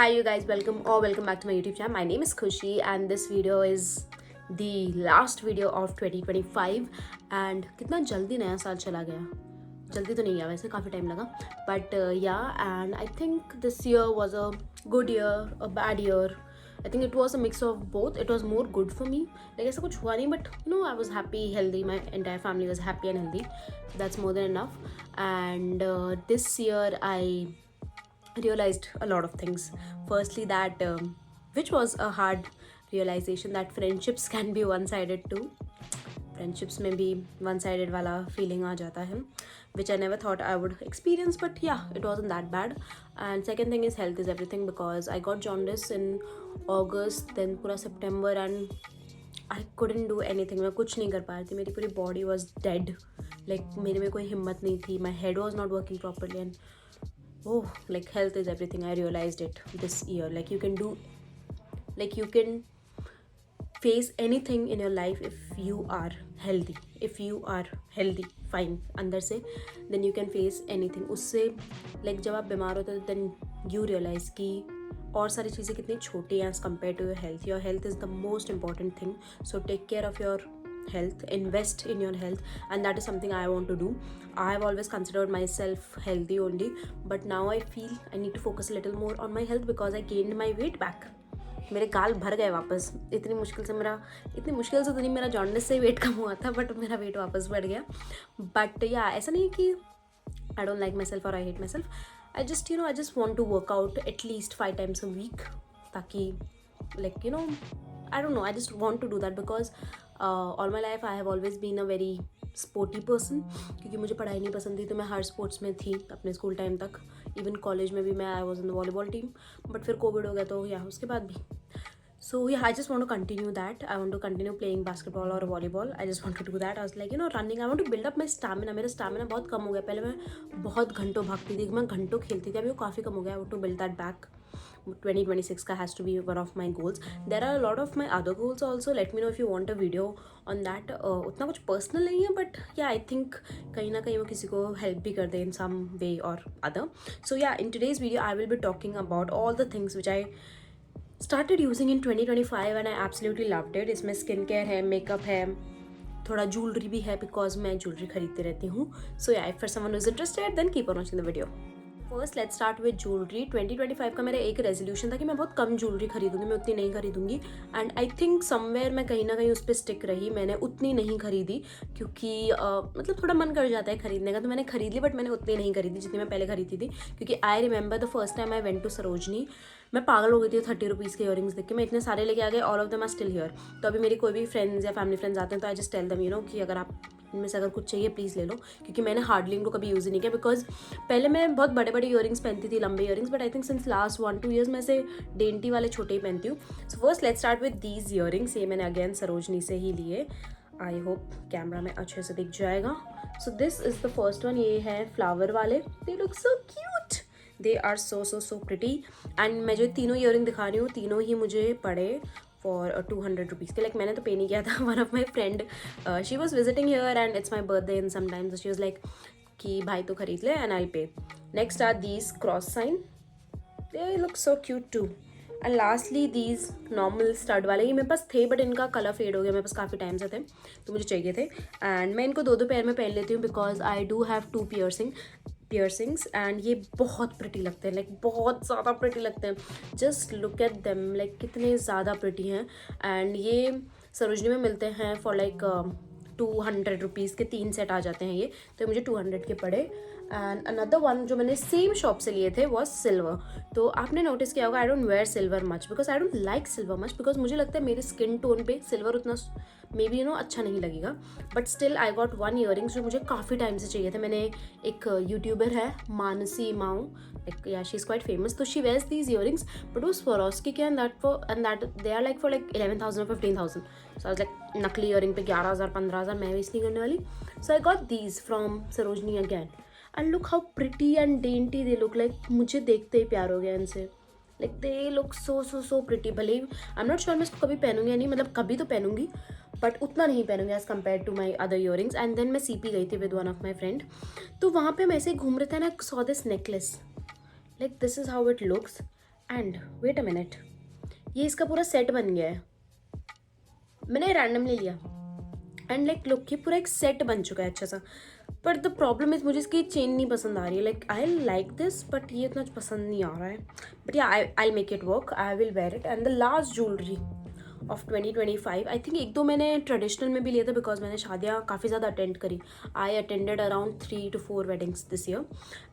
Hi you guys, welcome back to my YouTube channel. My name is Khushi and this video is the last video of 2025 and कितना जल्दी नया साल चला गया. जल्दी तो नहीं गया वैसे, काफ़ी टाइम लगा, but yeah, and I think this year was a good year, a bad year. I think it was a mix of both. It was more good for me. Like ऐसा कुछ हुआ नहीं, but I was happy, healthy. My entire family was happy and healthy. That's more than enough. And this year I realized a lot of things. Firstly, that which was a hard realization, that friendships can be one-sided too. Friendships में भी one-sided वाला feeling आ जाता है, which I never thought I would experience, but yeah, it wasn't that bad. And second thing is health is everything, because I got jaundice in August, then पूरा September, and I couldn't do anything. मैं कुछ नहीं कर पा रही थी. मेरी पूरी body was dead. Like मेरे में कोई हिम्मत नहीं थी. My head was not working properly, and like health is everything. I realized it this year. Like you can face anything in your life if you are healthy. If you are healthy, fine अंदर से, then you can face anything. उससे like जब आप बीमार होते हो, then you realize कि और सारी चीज़ें कितनी छोटी हैं as compared to your health. Your health is the most important thing. So take care of your health, invest in your health, and that is something I want to do. I have always considered myself healthy only, but now I feel I need to focus a little more on my health because I gained my weight back. मेरे गाल भर गए वापस. इतनी मुश्किल से तो नहीं, मेरा जॉन्डिस से वेट कम हुआ था, बट मेरा वेट वापस बढ़ गया. बट या ऐसा नहीं है कि I don't like myself or I hate myself. I just want to work out at least 5 times a week, ताकि I don't know, I just want to do that because all my life I have always been a very sporty person. क्योंकि मुझे पढ़ाई नहीं पसंद थी, तो मैं हर sports में थी अपने स्कूल टाइम तक. इवन कॉलेज में भी मैं I was in the volleyball team, but फिर कोविड हो गया तो या उसके बाद भी. So yeah, I just want to continue that. I want to continue playing basketball or volleyball. I just want to do that. I was like running. I want to build up my stamina. मेरा stamina बहुत कम हो गया. पहले मैं बहुत घंटों भागती थी, मैं घंटों खेलती थी. अभी वो काफ़ी कम हो गया. I want to build that back. 2026 का has to be one of my goals. There are a lot of my other goals also. Let me know if you want a video on that. उतना कुछ personal नहीं है, but yeah, I think कहीं ना कहीं वो किसी को help भी कर दे in some way or other. So yeah, in today's video I will be talking about all the things which I started using in 2025 and I absolutely loved it. इसमें skin care है, makeup है, थोड़ा jewellery भी है, because मैं jewellery खरीदती रहती हूँ. So yeah, if for someone who is interested then keep on watching the video. First let's start with jewellery. 2025 का मेरा एक रेजोल्यूशन था कि मैं बहुत कम ज्वेलरी खरीदूंगी, मैं उतनी नहीं खरीदूंगी. एंड आई थिंक समवेयर मैं कहीं ना कहीं उस पर स्टिक रही. मैंने उतनी नहीं खरीदी क्योंकि मतलब थोड़ा मन कर जाता है खरीदने का, तो मैंने खरीद ली, बट मैंने उतनी नहीं खरीदी जितनी मैं पहले खरीदती थी. क्योंकि I remember the first time I went to Sarojini, मैं पागल हो गई थी 30 रुपीज़ के इयरिंग्स देख के. मैं इतने सारे लेके आ गए, all of them are still here. तो अभी मेरी कोई भी फ्रेंड्स या फैमिली फ्रेंड्स आते हैं तो आई जस्ट टेल देम कि अगर आप इनमें से अगर कुछ चाहिए प्लीज़ ले लो, क्योंकि मैंने हार्डली इनको कभी यूज़ ही नहीं किया. बिकॉज पहले मैं बहुत बड़े बड़े इयरिंग्स पहनती थी, लंबे earrings, but I think since last 1-2 years मैं से डेंटी वाले छोटे ही पहनती हूँ. So first let's start with these earrings. ये मैंने अगेन सरोजनी से ही लिए. आई होप कैमरा में अच्छे से दिख जाएगा. So this is the first one. ये है फ्लावर वाले. They look so cute. They are so pretty. And मैं जो तीनों इयरिंग दिखा रही हूँ, तीनों ही मुझे पड़े फॉर 200 रुपीज़ के. लाइक मैंने तो पे नहीं किया था. One of my friend she was visiting here and it's my birthday in some times. She was like कि भाई तो खरीद ले and I pay. Next are these cross sign. They look so cute too. And lastly these normal stud वाले. ये मेरे पास थे but इनका कलर फेड हो गया, मेरे पास काफ़ी टाइम से थे तो मुझे चाहिए थे. एंड मैं इनको 2-2 पेयर में पहन लेती हूँ because I do have 2 piercings and ये बहुत प्रिटी लगते हैं. लाइक बहुत ज़्यादा प्रिटी लगते हैं. Just look at them, like कितने ज़्यादा प्रिटी हैं. एंड ये सरोजनी में मिलते हैं फॉर लाइक 200 रुपीज़ के 3 सेट आ जाते हैं ये, तो मुझे 200 के पड़े. एंड अनदर वन जो मैंने सेम शॉप से लिए थे वॉज सिल्वर. तो आपने नोटिस किया होगा I don't wear silver much because I don't like silver much, because मुझे लगता है मेरे स्किन टोन पे सिल्वर उतना मे बी अच्छा नहीं लगेगा. But still I got 1 earrings जो मुझे काफ़ी टाइम से चाहिए थे. मैंने एक यूट्यूबर है Mansi Mau, yeah she is quite famous, तो she wears these earrings but वो स्वरोस्की के and that they are like for like 11,000 or 15,000. So I was like नकली इयरिंग पे 11,000 15,000 मैं वेस्ट नहीं करने वाली. So I got these from Sarojini again. And look how pretty and dainty they look. Like मुझे देखते ही प्यार हो गया इनसे. Like they look so pretty. भले ही आई एम नॉट श्योर मैं इसको कभी पहनूंगी या नहीं, मतलब कभी तो पहनूंगी बट उतना नहीं पहनूंगी as compare to my other earrings. And then मैं सीपी गई थी with one of my friend, तो वहाँ पे हम ऐसे घूम रहे थे ना, saw this necklace. Like this is how it looks. And wait a minute, ये इसका पूरा सेट बन गया है, मैंने रैंडमली लिया एंड लाइक लुक ये पूरा एक सेट बन चुका है अच्छा सा। पर द प्रॉब्लम इज मुझे इसकी चेन नहीं पसंद आ रही है, like I like this but ये इतना पसंद नहीं आ रहा है। बट या I make it work, I will where it. And the last jewellery of 2025, I think एक दो मैंने ट्रेडिशनल में भी लिए थे बिकॉज मैंने शादियाँ काफ़ी ज़्यादा अटेंड करी। I attended around 3 to 4 weddings this year.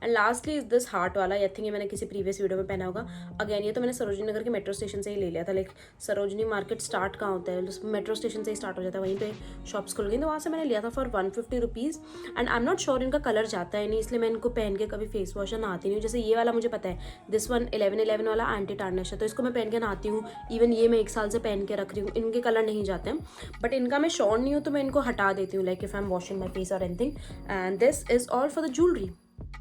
And lastly is this heart वाला, आई थिंक ये मैंने किसी प्रीवियस वीडियो में पहना होगा। अगेन ये तो मैंने सरोजनी नगर के मेट्रो स्टेशन से ही ले लिया था। लाइक सरोजनी मार्केट स्टार्ट कहाँ होता है, मेट्रो स्टेशन से ही स्टार्ट हो जाता है, वहीं पे शॉप्स खुल गई, तो वहाँ से मैंने लिया था for 150 rupees. And I am not sure इनका कलर जाता है नहीं, इसलिए मैं इनको पहन के कभी फेस वॉश नहाती नहीं हूँ। जैसे ये वाला मुझे पता है, दिस वन 1111 वाला एंटी टार्निश है, तो इसको मैं पहन के नहाती हूँ। इवन ये मैं 1 साल से पहन के रख रही हूँ, इनके कलर नहीं जाते हैं। बट इनका मैं श्योर नहीं हूँ तो मैं इनको हटा देती हूँ, like if I am washing my face और anything. And this is all for the jewellery.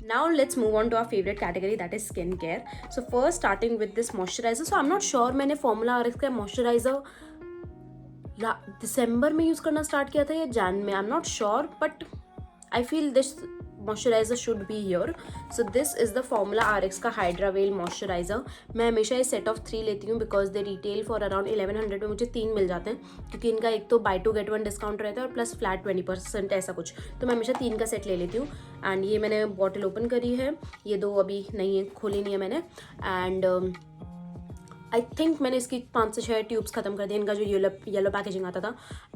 Now let's move on to our favorite category, that is skincare. So first starting with this moisturizer. So I'm not sure मैंने Formula RX का moisturizer दिसंबर में use करना start किया था या जैन में, I am not sure, but I feel this moisturiser should be here. So this is the Formula RX का hydra well moisturiser. मैं हमेशा ये सेट ऑफ 3 लेती हूँ because they retail for around 1100 में मुझे 3 मिल जाते हैं, क्योंकि इनका एक तो बाय 2 get 1 डिस्काउंट रहता है और प्लस फ्लैट 20% ऐसा कुछ, तो मैं हमेशा 3 का सेट ले लेती हूँ. एंड ये मैंने बॉटल ओपन करी है, ये 2 अभी नहीं है, खोली नहीं है मैंने. एंड आई थिंक मैंने इसकी 5 से 6 ट्यूब्स खत्म कर दी, इनका जो येलो पैकेजिंग आता था.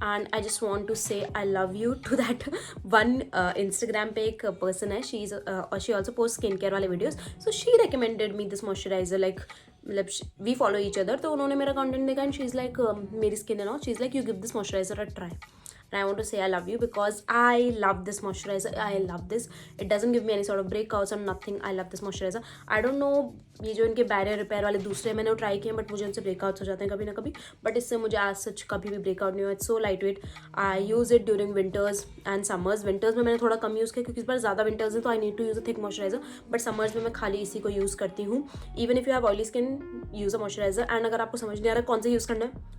And I just want to say I love you to that one. Instagram पे एक पर्सन है, she also post skin care वाले videos. So she recommended me this moisturiser, like मतलब वी फॉलो ईच अदर, तो उन्होंने मेरा content देखा and she is like मेरी स्किन है ना, she is like you give this moisturiser a try. And I want to say I love you because I love this moisturizer. I love this. It doesn't give me any sort of breakouts or nothing. I love this moisturizer. I don't know ये जो इनके barrier repair वाले दूसरे मैंने try किए, but मुझे उनसे breakouts हो जाते हैं कभी ना कभी. बट इससे मुझे आज सच कभी भी ब्रेकआउट नहीं हुआ. It's so light weight. I use it during winters and summers. Winters में मैंने थोड़ा कम यूज़ किया क्योंकि इस बार ज़्यादा विंटर्स है तो I need to use a thick moisturiser. But summers में मैं खाली इसी को यूज़ करती हूँ. Even if you have oily skin, use a moisturiser. And अगर आपको समझ नहीं आ रहा कौन सा यूज़ करना है,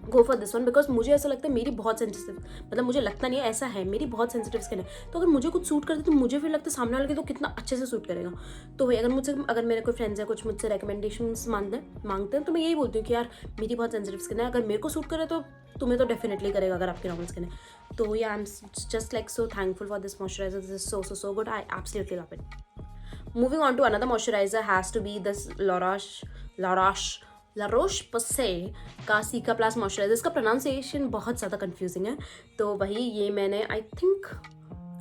go for this one. Because मुझे ऐसा लगता है मेरी बहुत सेंसिटिव, मतलब मुझे लगता नहीं है, ऐसा है, मेरी बहुत सेंसिटिव स्किन है. तो अगर मुझे कुछ सूट करते तो मुझे फिर लगता है सामने वाले के तो कितना अच्छे से सूट करेगा. तो वही अगर मेरे कोई फ्रेंड्स है कुछ मुझसे रिकमेंडेशन मांगते हैं तो मैं यही बोलती हूँ कि यार मेरी बहुत सेंसिटिव स्किन है, अगर मेरे को सूट करे तो तुम्हें तो डेफिनेटली करेगा अगर आपकी नॉर्मल स्किन है. तो या I am just like so thankful for this moisturiser. This is so good. I absolutely love it. Moving on to another moisturizer has to be this La Roche-Posay का caeca plus moisturiser. इसका pronunciation बहुत ज़्यादा confusing है. तो वही ये मैंने I think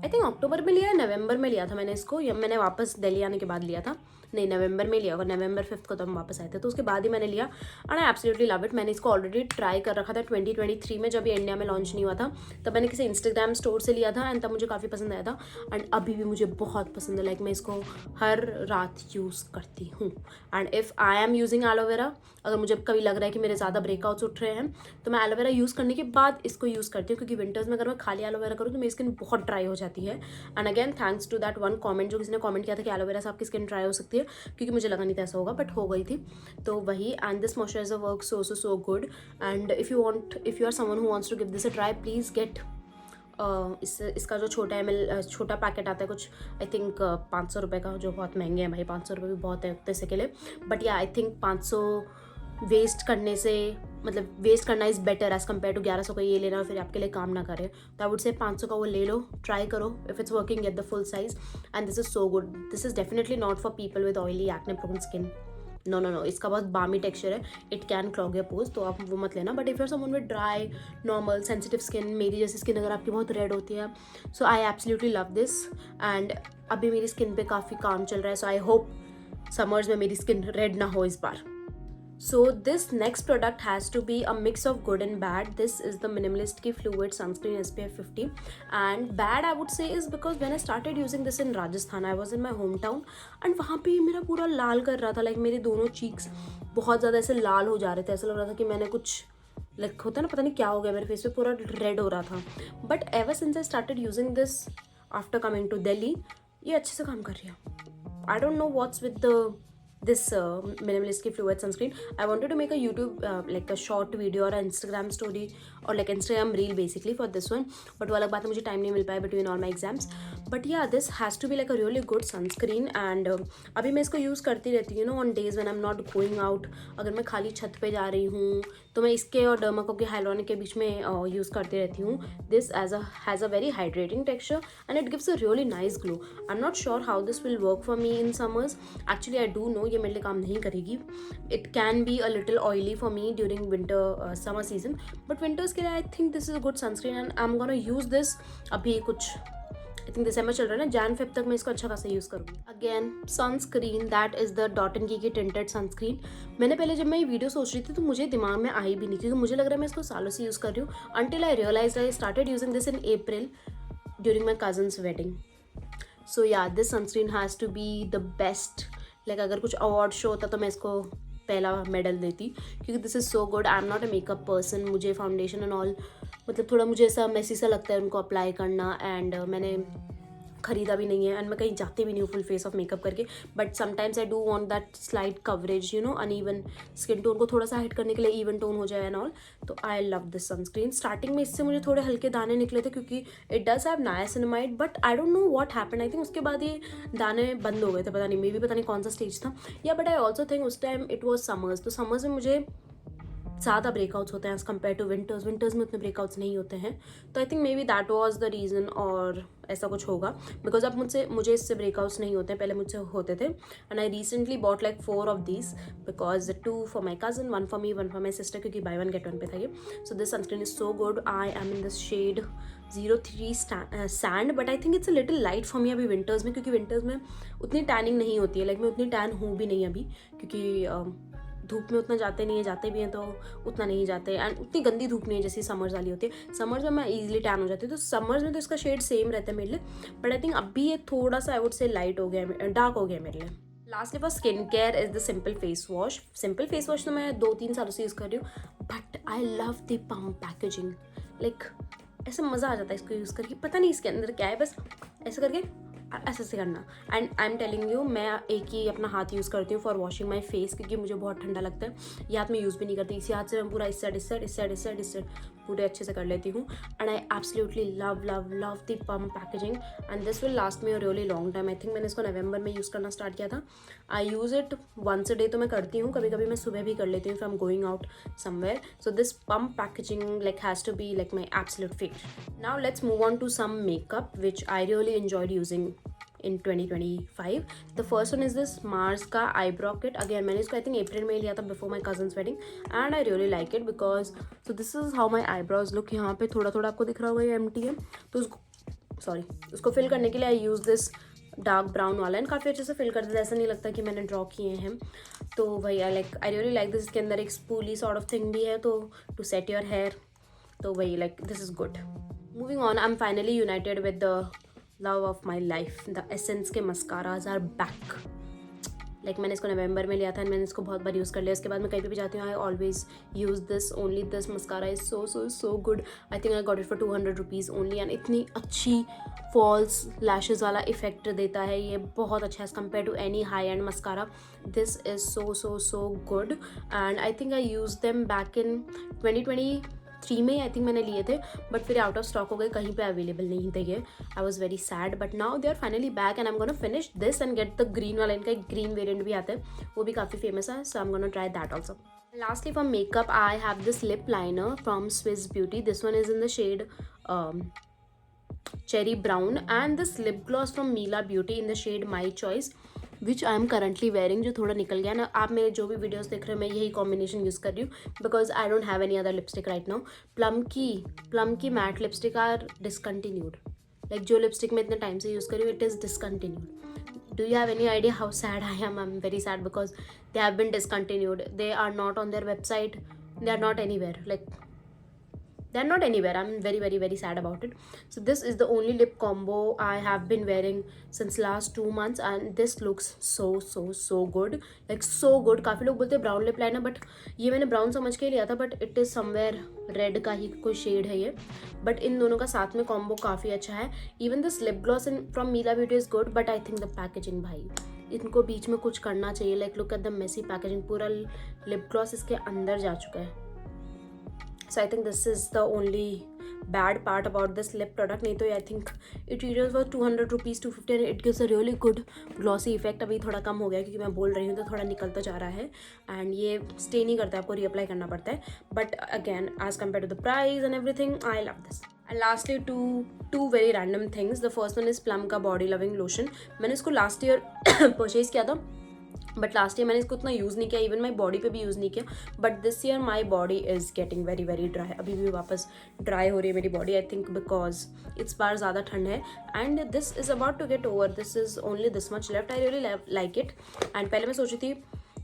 अक्टूबर में लिया, नवंबर में लिया था मैंने इसको, या मैंने वापस दिल्ली आने के बाद लिया था. नहीं, नवंबर में लिया होगा, नवंबर 5 को तो हम वापस आए थे, तो उसके बाद ही मैंने लिया. And I absolutely love it. मैंने इसको ऑलरेडी ट्राई कर रखा था 2023 में, जब ये इंडिया में लॉन्च नहीं हुआ था, तब मैंने किसी इंस्टाग्राम स्टोर से लिया था एंड तब मुझे काफ़ी पसंद आया था. एंड अभी भी मुझे बहुत पसंद है. लाइक मैं इसको हर रात यूज़ करती हूँ. And if I am using aloe vera, अगर मुझे कभी लग रहा है कि मेरे ज़्यादा ब्रेकआउट्स उठ रहे हैं तो मैं एलोवेरा यूज़ करने के बाद इसको यूज़ करती हूँ, क्योंकि विंटर्स में अगर मैं खाली एलोवेरा करूँ तो मेरी स्किन बहुत ड्राई हो जाती है. And again thanks to that one comment, जो किसी ने कमेंट किया था कि एलोवेरा से आपकी स्किन ड्राई हो सकती है, क्योंकि मुझे लगा नहीं था ऐसा होगा, बट हो गई थी. तो वही. And this moisturiser work so good. And if you are someone who wants to give this a try, please get इसका जो छोटा पैकेट आता है कुछ आई थिंक 500 रुपये का, जो बहुत महंगे हैं भाई. 500 रुपये भी बहुत है उतने से के लिए. बट या आई थिंक 500 वेस्ट करने से, मतलब वेस्ट करना is better as compare to 1100 का ये लेना और फिर आपके लिए काम ना करे. तो आई वुड से 500 का वो ले लो, ट्राई करो. If it's working get the full size. And this is so good. This is definitely not for people with oily acne prone skin. No, इसका बहुत बामी टेक्सचर है. It can clog your pores, तो आप वो मत लेना. But if you're someone with dry normal sensitive skin, मेरी जैसी स्किन अगर आपकी बहुत रेड होती है, so I absolutely love this. And अभी मेरी स्किन पे काफ़ी काम चल रहा है, सो आई होप समर्स में मेरी स्किन रेड ना हो इस बार. So this next product has to be a mix of good and bad. This is the Minimalist की Fluid Sunscreen SPF 50. And bad I would say is because when I started using this in Rajasthan, I was in my hometown and वहाँ पे मेरा पूरा लाल कर रहा था. Like मेरे दोनों चीक्स बहुत ज़्यादा ऐसे लाल हो जा रहे थे. ऐसा लग रहा था कि मैंने कुछ लाइक होता है ना, पता नहीं क्या हो गया, मेरे फेस पे पूरा रेड हो रहा था. But ever since I started using this after coming to Delhi, ये अच्छे से काम कर रही है. I don't know what's with the this minimalistic fluid sunscreen. I wanted to make a YouTube like a short video or an Instagram story or like Instagram reel basically for this one, but वो अलग बात है, मुझे time नहीं मिल पाया between all my exams. But yeah, this has to be like a really good sunscreen and अभी मैं इसको यूज़ करती रहती हूँ on days when I'm not going out. अगर मैं खाली छत पे जा रही हूँ तो मैं इसके और डर्माको के हाइलोनिक के बीच में यूज़ करती रहती हूँ. This has a very hydrating texture and it gives a really nice glow. I'm not sure how this will work for me in summers. Actually I do know ये मेरे लिए काम नहीं करेगी. It can be a little oily for me during winter summer season, but winters के लिए I think this is a good sunscreen and I'm gonna use this. अभी कुछ आई थिंक दिसंबर चल रहा है ना, जैन फेब तक मैं इसको अच्छा खासा यूज़ करूँगी. Again sunscreen, that is the dot and की टिंटेड सनस्क्रीन. मैंने पहले जब मैं ये वीडियो सोच रही थी तो मुझे दिमाग में आई भी नहीं, क्योंकि मुझे लग रहा है मैं इसको सालों से यूज़ कर रही हूँ. Until I realise I started using this in April during my cousin's wedding. So yeah this sunscreen has to be the best. Like अगर कुछ अवार्ड शो होता तो मैं इसको पहला मेडल देती, क्योंकि this is so good. I am not a makeup person. मुझे फाउंडेशन एंड ऑल मतलब थोड़ा मुझे ऐसा मेसी सा लगता है उनको अप्लाई करना, एंड मैंने खरीदा भी नहीं है एंड मैं कहीं जाती भी नहीं हूँ फुल फेस ऑफ मेकअप करके. But sometimes I do want that slight coverage, you know, uneven skin tone को थोड़ा सा हाइड करने के लिए इवन टोन हो जाए एंड ऑल. तो I love this sunscreen. Starting में इससे मुझे थोड़े हल्के दाने निकले थे क्योंकि it does have niacinamide, but I don't know what happened. I think उसके बाद ये दाने बंद हो गए थे, पता नहीं, मे बी पता नहीं कौन सा स्टेज था. Yeah but I also think उस टाइम इट वॉज समर्स, तो समर्स में मुझे ज़्यादा ब्रेकआउट्स होते हैं as compare to winters. Winters में उतने ब्रेकआउट्स नहीं होते हैं. तो I think maybe that was the reason, और ऐसा कुछ होगा, बिकॉज अब मुझे इससे ब्रेकआउट्स नहीं होते हैं, पहले मुझसे होते थे. And I recently bought like 4 of these, because 2 for my cousin, 1 for me, 1 for my sister, क्योंकि बाय 1 गेट 1 पे था ये. So this sunscreen is so good. I am in this shade 03 sand, but I think it's a little light for me अभी winters में, क्योंकि winters में उतनी tanning नहीं होती है. लाइक मैं उतनी टैन हूँ भी नहीं अभी, क्योंकि धूप में उतना जाते नहीं है, जाते भी हैं तो उतना नहीं जाते, एंड उतनी गंदी धूप नहीं है जैसी समर्स वाली होती है. समर्स में मैं ईजिली टैन हो जाती हूँ, तो समर्स में तो इसका शेड सेम रहता है मेरे लिए. बट आई थिंक अभी ये थोड़ा सा आई वुड से लाइट हो गया, डार्क हो गया मेरे लिए. Lastly for skin care is the simple face wash. Simple face wash तो मैं 2-3 सालों से यूज़ कर रही हूँ, but I love the pump packaging. Like ऐसा मज़ा आ जाता है इसको यूज़ करके. पता नहीं इसके अंदर क्या है, बस ऐसा करके ऐसे से करना. And I am telling you, मैं एक ही अपना हाथ यूज़ करती हूँ फॉर वॉशिंग माई फेस, क्योंकि मुझे बहुत ठंडा लगता है. ये हाथ में यूज़ भी नहीं करती, इसी हाथ से मैं पूरा इस साइड पूरे अच्छे से कर लेती हूँ. And I absolutely love love love the pump packaging, and this will last me a really long time. I think मैंने इसको नवंबर में यूज़ करना स्टार्ट किया था. I use it once a day तो मैं करती हूँ, कभी कभी मैं सुबह भी कर लेती हूँ if I am going out somewhere. So this pump packaging like has to be like my absolute favourite. Now let's move on to some makeup which I really enjoyed using in 2025. The first one is this Mars का eyebrow kit. Again मैंने इसको I think अप्रैल में लिया था before my cousin's wedding, and I really like it because so this is how my eyebrows look. यहाँ पे थोड़ा थोड़ा आपको दिख रहा होगा ये एम्प्टी है, तो उसको फिल करने के लिए I use this dark brown वाला, एंड काफ़ी अच्छे से फिल कर देता है, ऐसा नहीं लगता कि मैंने ड्रॉ किए हैं. तो वही आई रियली लाइक दिस. इसके अंदर एक स्पूली सॉर्ट ऑफ थिंग भी है, तो टू सेट योर हेयर, तो वही like this is good. Moving on, I am finally United with the love of my life. The essence के मस्काराज आर बैक. लाइक मैंने इसको नवंबर में लिया था एंड मैंने इसको बहुत बार यूज़ कर लिया. उसके बाद मैं कहीं पे भी जाती हूँ I always use this only. This mascara is so good. I think I got it for 200 rupees only, and इतनी अच्छी फॉल्स लैशेज़ वाला इफेक्ट देता है ये, बहुत अच्छा as compare to any high end mascara. This is so good, and I think I use them back in 2023 में आई think मैंने लिए थे, बट फिर आउट ऑफ स्टॉक हो गए, कहीं पे अवेलेबल नहीं थे ये. I was very sad, but now they are finally back and I am gonna finish this and get the green वाला. इनका एक ग्रीन वेरिएंट भी आता है, वो भी काफ़ी फेमस है, so I am gonna try that also. Lastly for makeup, I have this lip liner from Swiss Beauty. This one is in the shade cherry brown, and this lip gloss from Mila Beauty in the shade My Choice, which I am currently wearing, जो थोड़ा निकल गया ना. आप मेरे जो भी videos देख रहे हैं मैं यही कॉम्बिनेशन यूज़ कर रही हूँ, because I don't have any other lipstick right now. Plum की matte lipstick are discontinued. Like जो लिपस्टिक मैं इतने टाइम से यूज़ कर रही हूँ, it is discontinued. Do you have any idea how sad I am? I'm very sad because they have been discontinued. They are not on their website. They are not anywhere. Like, they are not anywhere. I'm very sad about it. So this is the only lip combo I have been wearing since last 2 months, and this looks so good. Like so good. काफ़ी लोग बोलते हैं brown lip liner, but ये मैंने brown समझ के लिया था, but it is somewhere red का ही कोई शेड है ये. बट इन दोनों का साथ में कॉम्बो काफ़ी अच्छा है. Even this lip gloss in from Mila Beauty is good, but I think the packaging भाई इनको बीच में कुछ करना चाहिए. Like look at the messy packaging. पूरा लिप ग्लॉस इसके अंदर जा चुका है. So I think this is the only bad part about this lip product. नहीं तो I think it retails for 200 rupees, 250 and it gives a really good glossy effect. अभी थोड़ा कम हो गया क्योंकि मैं बोल रही हूँ तो थोड़ा निकलता जा रहा है and ये stay नहीं करता है, आपको reapply करना पड़ता है. But again, as compared to the price and everything, I love this. And lastly, two very random things. The first one is Plum का body loving lotion. मैंने इसको last year purchase किया था, बट लास्ट ईयर मैंने इसको उतना use नहीं किया, इवन माई बॉडी पे भी यूज़ नहीं किया. But this year my body is getting very very dry. अभी भी वापस ड्राई हो रही है मेरी बॉडी. आई थिंक बिकॉज इस बार ज़्यादा ठंड है and this is about to get over. This is only this much left. I really like it. And पहले मैं सोची थी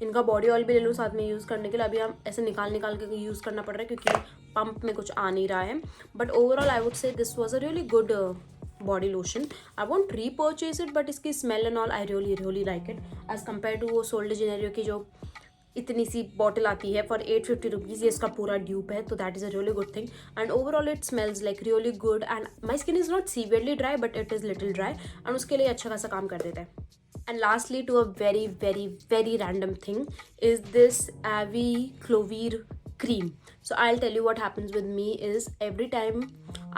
इनका बॉडी ऑयल भी ले लूँ साथ में यूज़ करने के लिए. अभी हम ऐसे निकाल के यूज़ करना पड़ रहा है क्योंकि पंप में कुछ आ नहीं रहा है. But overall I would say this was a really good body lotion. I won't repurchase it but इसकी smell and all I really like it as compare to वो सोल डे जेनेरियो की जो इतनी सी बॉटल आती है for 850 rupees. ये इसका पूरा ड्यूप है, तो that is a really good thing. And overall it smells like really good and my skin is not severely dry but it is little dry and उसके लिए अच्छा खासा काम कर देता है. And lastly, to a very very very random thing is this Avi Clovir cream. So I'll tell you what happens with me is every time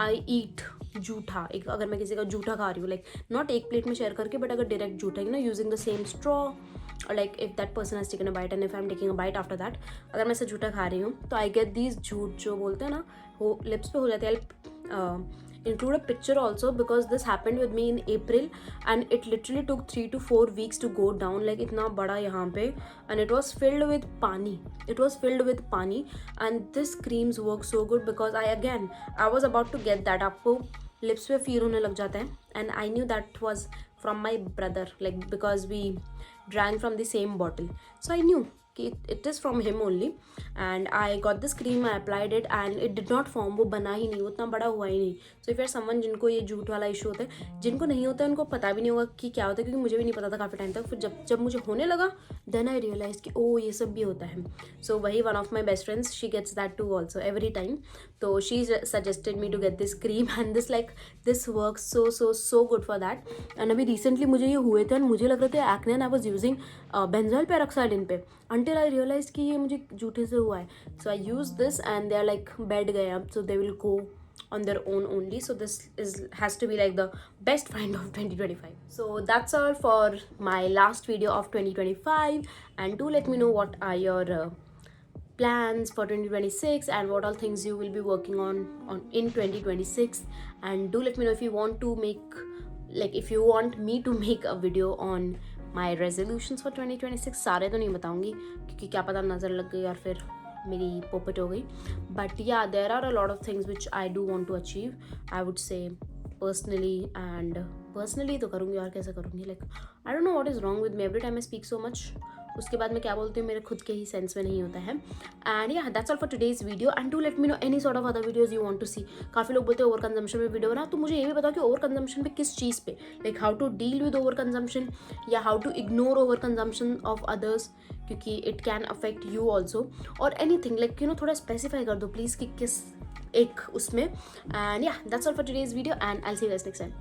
I eat जूठा, एक अगर मैं किसी का जूठा खा रही हूँ, लाइक नॉट एक प्लेट में शेयर करके बट अगर डायरेक्ट जूठा ना यूजिंग द सेम स्ट्रॉ और like if that person has taken a bite and if I am taking a bite after that, अगर मैं ऐसे जूठा खा रही हूँ तो आई गेट दीज झूठ जो बोलते हैं ना वो लिप्स पे हो जाते हैं. Include a picture also because this happened with me in April and it literally took 3 to 4 weeks to go down. Like इतना बड़ा यहाँ पे and it was filled with पानी and this creams work so good because I was about to get that. आपको lips पे feel होने लग जाता है and I knew that was from my brother like because we drank from the same bottle, so I knew it is from him only and I got this cream, I applied it and it did not form. वो बना ही नहीं, वो उतना बड़ा हुआ ही नहीं. So if you're someone जिनको ये झूठ वाला इशू होता है, जिनको नहीं होता है उनको पता भी नहीं होगा कि क्या होता है क्योंकि मुझे भी नहीं पता था काफ़ी टाइम तक. फिर जब मुझे होने लगा then I realized कि ओ ये सब भी होता है. So वही one of my best friends, she gets that too also every time. तो she suggested me to get this cream and this works so good for that. and अभी recently मुझे ये हुए थे and मुझे लग रहे थे acne and I was using benzoyl peroxide इन पे until I realized कि ये मुझे जूठे से हुआ है. So I use this and they are like बैठ गए अब, so they will go on their own only. So this has to be like the best find of 2025. So that's all for my last video of 2025 and do let me know what are your plans for 2026 and what all things you will be working on in 2026. And do let me know if you want to make if you want me to make a video on my resolutions for 2026. सारे तो नहीं बताऊंगी क्योंकि क्या पता नज़र लग गई और फिर मेरी पोपट हो गई. But yeah there are a lot of things which I do want to achieve. I would say personally तो करूँगी और कैसे करूँगी. Like I don't know what is wrong with me. Every time I speak so much उसके बाद मैं क्या बोलती हूँ मेरे खुद के ही सेंस में नहीं होता है. And yeah that's all for today's video and do let me know any sort of other videos you want to see. काफ़ी लोग बोलते हैं ओवर कंजम्पशन पे वीडियो बना, तो मुझे ये भी बताओ कि ओवर कंजम्पशन पे किस चीज़ पे, like how to deal with over consumption या how to ignore over consumption of others क्योंकि it can affect you also और एनी थिंग लाइक थोड़ा स्पेसिफाई कर दो प्लीज़ कि किस एक उसमें. And yeah that's all for today's video and I will see you guys next time.